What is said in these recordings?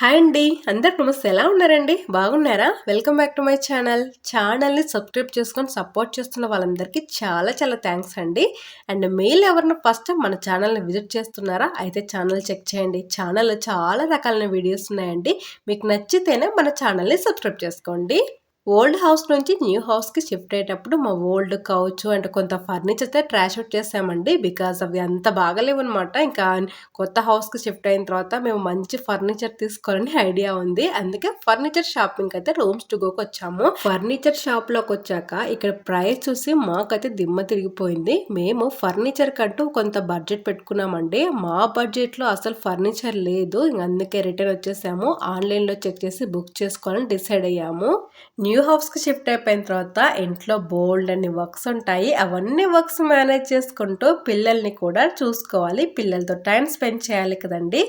Hi అండి. అందరికి నమస్తే. ఎలా ఉన్నారండి? బాగున్నారా? Welcome back to my channel. ఛానల్‌ని సబ్స్క్రైబ్ చేసుకొని సపోర్ట్ చేస్తున్న వాళ్ళందరికీ చాలా చాలా థ్యాంక్స్ అండి. అండ్ మెయిల్ ఎవరైనా ఫస్ట్ టైం మన ఛానల్‌ని విజిట్ చేస్తున్నారా? అయితే ఛానల్ చెక్ చేయండి. ఛానల్‌లో చాలా రకాలైన వీడియోస్ ఉన్నాయండి. మీకు నచ్చితేనే మన ఛానల్‌ని సబ్స్క్రైబ్ చేసుకోండి. ఓల్డ్ హౌస్ నుంచి న్యూ హౌస్‌కి షిఫ్ట్ అయ్యేటప్పుడు మా ఓల్డ్ కౌచ్ అండ్ కొంత ఫర్నిచర్ అయితే ట్రాష్ అవుట్ చేసామండి. బికాజ్ అవి అంత బాగాలేవనమాట. ఇంకా కొత్త హౌస్‌కి షిఫ్ట్ అయిన తర్వాత మేము మంచి ఫర్నిచర్ తీసుకోవాలని ఐడియా ఉంది. అందుకే ఫర్నిచర్ షాపింగ్‌కి అయితే రూమ్స్ టు గోకి వచ్చాము. ఫర్నిచర్ షాప్‌లోకి వచ్చాక ఇక్కడ ప్రైస్ చూసి మాకైతే దిమ్మ తిరిగిపోయింది. మేము ఫర్నిచర్ కంటూ కొంత బడ్జెట్ పెట్టుకున్నామండి. మా బడ్జెట్‌లో అసలు ఫర్నిచర్ లేదు. అందుకే రిటర్న్ వచ్చేసాము. ఆన్‌లైన్‌లో చెక్ చేసి బుక్ చేసుకోవాలని డిసైడ్ అయ్యాము. న్యూ హౌస్‌కి షిఫ్ట్ అయిపోయిన తర్వాత ఇంట్లో బోల్డ్ అన్ని వర్క్స్ ఉంటాయి. అవన్నీ వర్క్స్ మేనేజ్ చేసుకుంటూ పిల్లల్ని కూడా చూసుకోవాలి. పిల్లలతో టైం స్పెండ్ చేయాలి కదండి.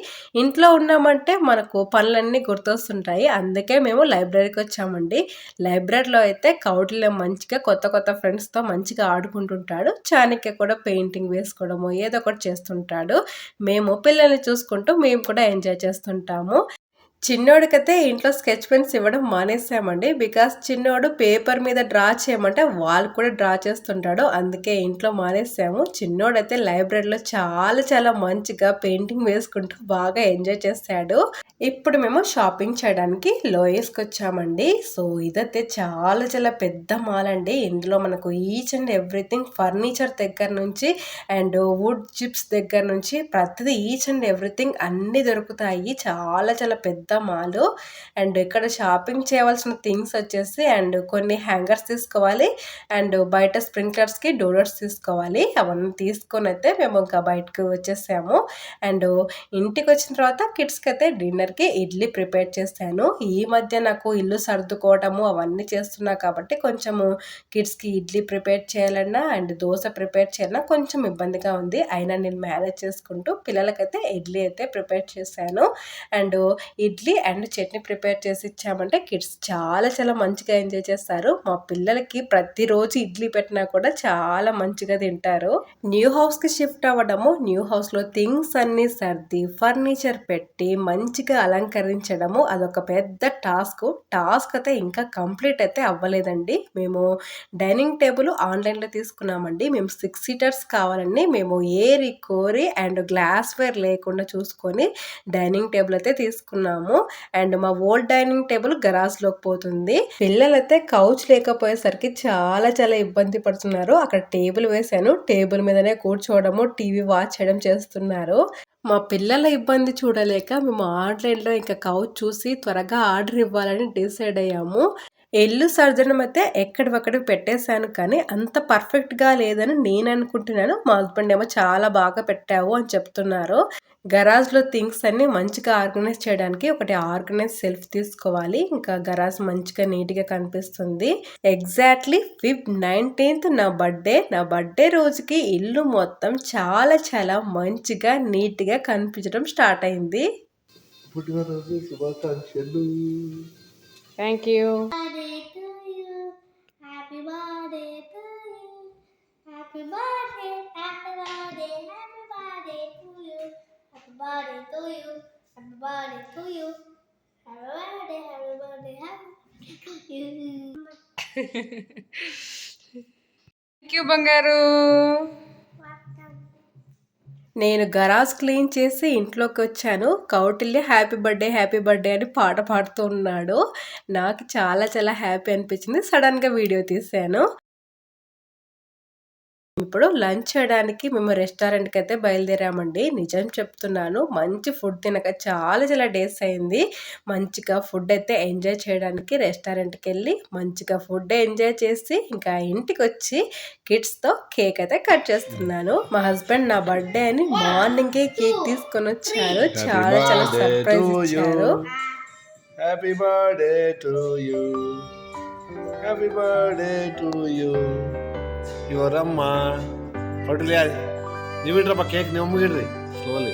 ఇంట్లో ఉన్నామంటే మనకు పనులన్నీ గుర్తొస్తుంటాయి. అందుకే మేము లైబ్రరీకి వచ్చామండి. లైబ్రరీలో అయితే కౌటిల్యం మంచిగా కొత్త కొత్త ఫ్రెండ్స్‌తో మంచిగా ఆడుకుంటుంటాడు. చాణక్య కూడా పెయింటింగ్ వేసుకోవడము ఏదో ఒకటి చేస్తుంటాడు. మేము పిల్లల్ని చూసుకుంటూ మేము కూడా ఎంజాయ్ చేస్తుంటాము. చిన్నోడికైతే ఇంట్లో స్కెచ్ పెన్స్ ఇవ్వడం మానేసామండి. బికాస్ చిన్నోడు పేపర్ మీద డ్రా చేయమంటే వాళ్ళు కూడా డ్రా చేస్తుంటాడు. అందుకే ఇంట్లో మానేసాము. చిన్నోడైతే లైబ్రరీలో చాలా చాలా మంచిగా పెయింటింగ్ వేసుకుంటూ బాగా ఎంజాయ్ చేస్తాడు. ఇప్పుడు మేము షాపింగ్ చేయడానికి లోయస్‌కి వచ్చామండి. సో ఇదైతే చాలా చాలా పెద్ద మాల్ అండి. ఇందులో మనకు ఈచ్ అండ్ ఎవ్రీథింగ్ ఫర్నిచర్ దగ్గర నుంచి అండ్ వుడ్ చిప్స్ దగ్గర నుంచి ప్రతిదీ ఈచ్ అండ్ ఎవ్రీథింగ్ అన్నీ దొరుకుతాయి. చాలా చాలా పెద్ద మాలు. అండ్ ఇక్కడ షాపింగ్ చేయవలసిన థింగ్స్ వచ్చేసి అండ్ కొన్ని హ్యాంగర్స్ తీసుకోవాలి అండ్ బయట స్ప్రింక్లర్స్కి డోనట్స్ తీసుకోవాలి. అవన్నీ తీసుకొని అయితే మేము ఇంకా బయటకు వచ్చేసాము. అండ్ ఇంటికి వచ్చిన తర్వాత కిడ్స్కి అయితే డిన్నర్కి ఇడ్లీ ప్రిపేర్ చేశాను. ఈ మధ్య నాకు ఇల్లు సర్దుకోవడము అవన్నీ చేస్తున్నా కాబట్టి కొంచెము కిడ్స్కి ఇడ్లీ ప్రిపేర్ చేయాలన్నా అండ్ దోశ ప్రిపేర్ చేయాలన్నా కొంచెం ఇబ్బందిగా ఉంది. అయినా నేను మేనేజ్ చేసుకుంటూ పిల్లలకైతే ఇడ్లీ అయితే ప్రిపేర్ చేశాను. And idli and chutney prepare చేసి ఇచ్చామంటే కిడ్స్ చాలా చాలా మంచిగా ఎంజాయ్ చేస్తారు. మా పిల్లలకి ప్రతిరోజు ఇడ్లీ పెట్టినా కూడా చాలా మంచిగా తింటారు. న్యూ హౌస్కి షిఫ్ట్ అవ్వడము, న్యూ హౌస్లో థింగ్స్ అన్నీ సర్ది ఫర్నిచర్ పెట్టి మంచిగా అలంకరించడము అదొక పెద్ద టాస్క్ అయితే ఇంకా కంప్లీట్ అయితే అవ్వలేదండి. మేము డైనింగ్ టేబుల్ ఆన్లైన్లో తీసుకున్నామండి. మేము 6 సీటర్స్ కావాలని మేము ఏరి కోరి అండ్ గ్లాస్ వేర్ లేకుండా చూసుకొని డైనింగ్ టేబుల్ అయితే తీసుకున్నాము. అండ్ మా ఓల్డ్ డైనింగ్ టేబుల్ గరాజ్లోకి పోతుంది. పిల్లలైతే కౌచ్ లేకపోయేసరికి చాలా చాలా ఇబ్బంది పడుతున్నారు. అక్కడ టేబుల్ వేసాను. టేబుల్ మీదనే కూర్చోవడము టీవీ వాచ్ చేయడం చేస్తున్నారు. మా పిల్లల ఇబ్బంది చూడలేక మేము ఆన్లైన్లో ఇంకా కౌచ్ చూసి త్వరగా ఆర్డర్ ఇవ్వాలని డిసైడ్ అయ్యాము. ఇల్లు సర్దడం అయితే ఎక్కడివక్కడ పెట్టేశాను కానీ అంత పర్ఫెక్ట్గా లేదని నేను అనుకుంటున్నాను. మా హస్బెండ్ ఏమో చాలా బాగా పెట్టావు అని చెప్తున్నారు. గరాజ్లో థింగ్స్ అన్ని మంచిగా ఆర్గనైజ్ చేయడానికి ఒకటి ఆర్గనైజ్ సెల్ఫ్ తీసుకోవాలి. ఇంకా గరాజ్ మంచిగా నీట్గా కనిపిస్తుంది. ఎగ్జాక్ట్లీ 19th నా బర్త్డే రోజుకి ఇల్లు మొత్తం చాలా చాలా మంచిగా నీట్గా కనిపించడం స్టార్ట్ అయింది. పుట్టినరోజు శుభాకాంక్షలు. Thank you. birthday to you. Happy birthday to you. Happy birthday, happy birthday, happy birthday to you. Happy birthday to you. Happy birthday to you. Happy birthday, happy birthday, happy birthday to you. Thank you బంగారు. నేను garage clean చేసి ఇంట్లోకి వచ్చాను. Kautilya happy birthday అని పాట పాడుతూ ఉన్నాడు. నాకు చాలా చాలా హ్యాపీ అనిపించింది. సడన్గా వీడియో తీశాను. ఇప్పుడు లంచ్ చేయడానికి మేము రెస్టారెంట్కి అయితే బయలుదేరామండి. నిజం చెప్తున్నాను, మంచి ఫుడ్ తినక చాలా చాలా డేస్ అయింది. మంచిగా ఫుడ్ అయితే ఎంజాయ్ చేయడానికి రెస్టారెంట్కి వెళ్ళి మంచిగా ఫుడ్ ఎంజాయ్ చేసి ఇంకా ఇంటికి వచ్చి కిడ్స్తో కేక్ అయితే కట్ చేస్తున్నాను. మా హస్బెండ్ నా బర్త్డే అని మార్నింగే కేక్ తీసుకొని వచ్చారు. చాలా చాలా సర్ప్రైజ్ ఇచ్చారు. Happy birthday to you. Happy birthday to you. ಇವರಮ್ಮ ಹೊಟ್ಟಲಿ ನೀವು ಇಡ್ರಪ್ಪ ಕೇಕ್ ನೀವು ಮುಗಿಡ್ರಿ ಸ್ಲೋಲಿ.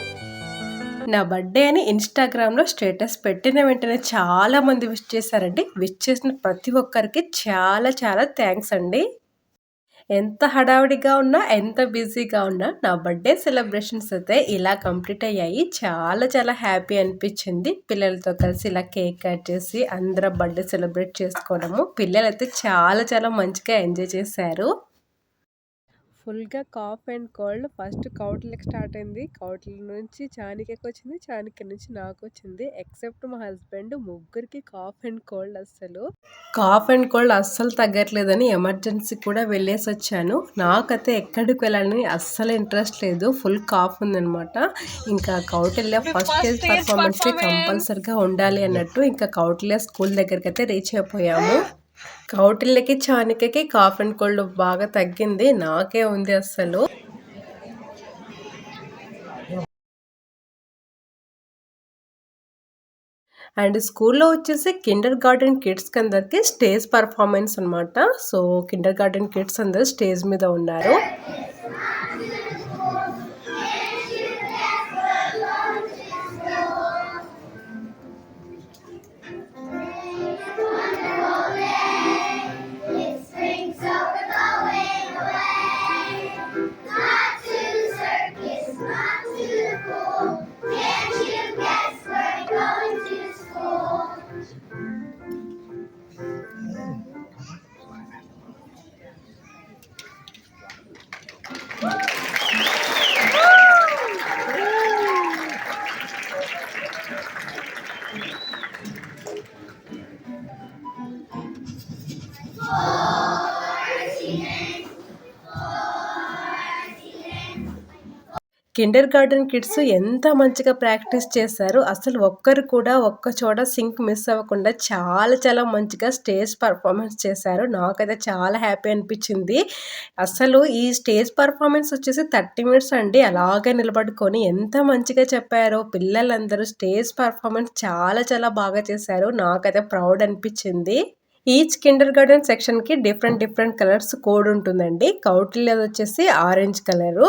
నా బర్త్డే అని ఇన్స్టాగ్రామ్లో స్టేటస్ పెట్టిన వెంటనే చాలా మంది విష్ చేశారండి. విష్ చేసిన ప్రతి ఒక్కరికి చాలా చాలా థ్యాంక్స్ అండి. ఎంత హడావిడిగా ఉన్నా, ఎంత బిజీగా ఉన్నా నా బర్త్‌డే సెలబ్రేషన్స్ అయితే ఇలా కంప్లీట్ అయ్యాయి. చాలా చాలా హ్యాపీ అనిపించింది. పిల్లలతో కలిసి ఇలా కేక్ కట్ చేసి అందరం బర్త్‌డే సెలబ్రేట్ చేసుకోవడము. పిల్లలైతే చాలా చాలా మంచిగా ఎంజాయ్ చేశారు. ఫుల్‌గా కాఫ్ అండ్ కోల్డ్ ఫస్ట్ కౌటిల్యకి స్టార్ట్ అయింది. కౌటిల్య నుంచి చానికకి వచ్చింది. చానిక నుంచి నాకొచ్చింది. ఎక్సెప్ట్ మా హస్బెండ్ ముగ్గురికి కాఫ్ అండ్ కోల్డ్ అస్సలు. కాఫ్ అండ్ కోల్డ్ అస్సలు తగ్గట్లేదని ఎమర్జెన్సీ కూడా వెళ్ళేసొచ్చాను. నాకైతే ఎక్కడికి వెళ్ళాలని అస్సలు ఇంట్రెస్ట్ లేదు. ఫుల్ కాఫ్ ఉందనమాట. ఇంకా కౌటిల్య ఫస్ట్ స్టేజ్ పర్ఫార్మెన్స్‌కి కంపల్సరీగా ఉండాలి అన్నట్టు ఇంకా కౌటిల్య స్కూల్ దగ్గరికైతే రీచ్ అయిపోయాము. కౌటిల్యకి, చానికకి కాఫ్ అండ్ కోల్డ్ బాగా తగ్గింది. నాకే ఉంది అస్సలు. అండ్ స్కూల్లో వచ్చేసి కిండర్ గార్డెన్ కిడ్స్‌కి అందరికి స్టేజ్ పర్ఫార్మెన్స్ అనమాట. సో, కిండర్ గార్డెన్ కిడ్స్ అందరూ స్టేజ్ మీద ఉన్నారు. కిండర్ గార్డెన్ కిడ్స్ ఎంత మంచిగా ప్రాక్టీస్ చేశారు. అసలు ఒక్కరు కూడా ఒక్క చోట సింక్ మిస్ అవ్వకుండా చాలా చాలా మంచిగా స్టేజ్ పర్ఫార్మెన్స్ చేశారు. నాకైతే చాలా హ్యాపీ అనిపించింది. అసలు ఈ స్టేజ్ పర్ఫార్మెన్స్ వచ్చేసి 30 మినిట్స్ అండి. అలాగే నిలబడుకొని ఎంత మంచిగా చెప్పారో పిల్లలందరూ స్టేజ్ పర్ఫార్మెన్స్ చాలా చాలా బాగా చేశారు. నాకైతే ప్రౌడ్ అనిపించింది. ఈచ్ కిండర్ గార్డెన్ సెక్షన్‌కి డిఫరెంట్ కలర్స్ కోడ్ ఉంటుందండి. కౌటిల్యది వచ్చేసి ఆరెంజ్ కలరు.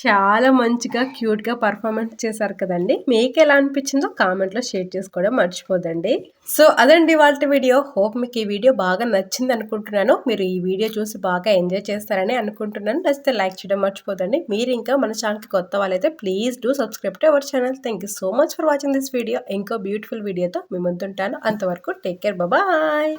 చాలా మంచిగా క్యూట్‌గా పర్ఫార్మెన్స్ చేశారు కదండీ! మీకెలా అనిపించిందో కామెంట్‌లో షేర్ చేసుకోవడం మర్చిపోదండి. సో, అదండి ఇవాల్టి వీడియో. హోప్ మీకు ఈ వీడియో బాగా నచ్చిందనుకుంటున్నాను. మీరు ఈ వీడియో చూసి బాగా ఎంజాయ్ చేస్తారని అనుకుంటున్నాను. నచ్చితే లైక్ చేయడం మర్చిపోదండి. మీరు ఇంకా మన ఛానల్‌కి కొత్త వాళ్ళైతే please do subscribe to our channel. Thank you so much for watching this video. ఇంకో బ్యూటిఫుల్ వీడియోతో మీ ముందుంటాను. అంతవరకు టేక్ కేర్. బాయ్.